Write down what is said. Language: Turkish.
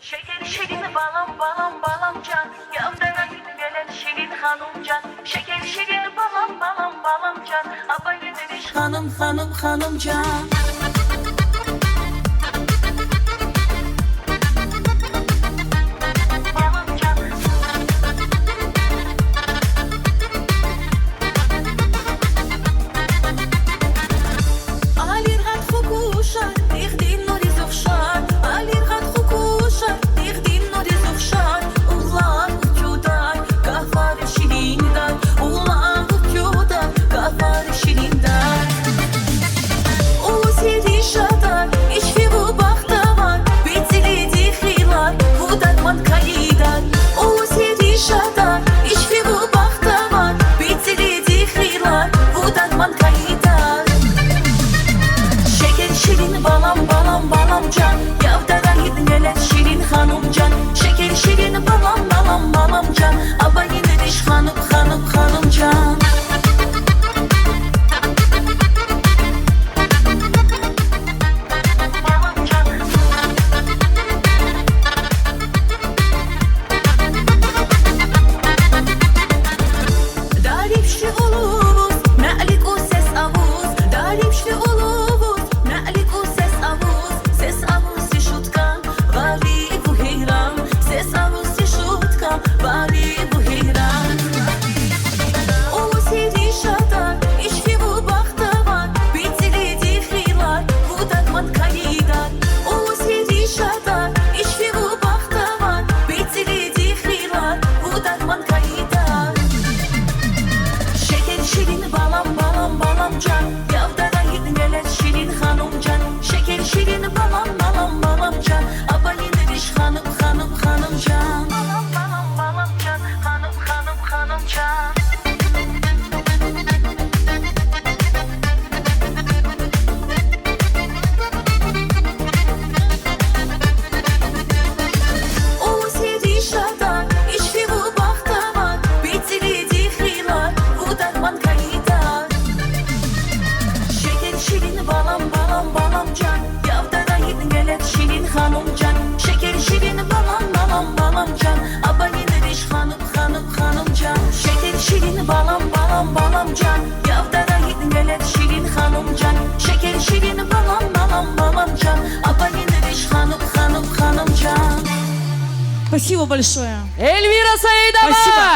Şeker şirin balam balam balamcan, yavdana gelen şirin hanımcan. Şeker şirin balam balam balamcan, abayı demiş hanım hanım hanımcan. Şirin balam balam balamcan, yavdana gelen şirin hanımcan. Şeker şirin balam balam balamcan, abayı demiş hanım hanım hanımcan. Daripşi oluvuz, na'lik o ses avuz. Daripşi oluvuz, na'lik o ses avuz. Ses avuz si şutka, vali bu heyran. Ses avuz si şutka, vali bu heyran. O seri şatar, işki bu bakta var. Bitili dihrilar, bu dakman kayidar. O seri şatar, işki bu bakta var. Bitili dihrilar, bu dakman kayidar. Şeker şirin balam balam balamcan, yavdana gelen şirin hanımcan. Şeker şirin balam balam balamcan, abayı demiş hanım hanım hanımcan. Balam balam balamcan, hanım hanım hanımcan. O seri şatar, işki bu bakta var. Bitili dihrilar, bu dakman kayidar. Şeker şirin balam balam balamcan, yavdana gelen şirin hanımcan. Şeker şirin balam balam balamcan, abayı demiş hanım hanım hanımcan. Şeker şirin balam balam balamcan, yavdana gelen şirin hanımcan. Şeker şirin balam balam balamcan, abayı demiş hanım hanım hanımcan. Спасибо большое. Эльвира Саидова! Спасибо.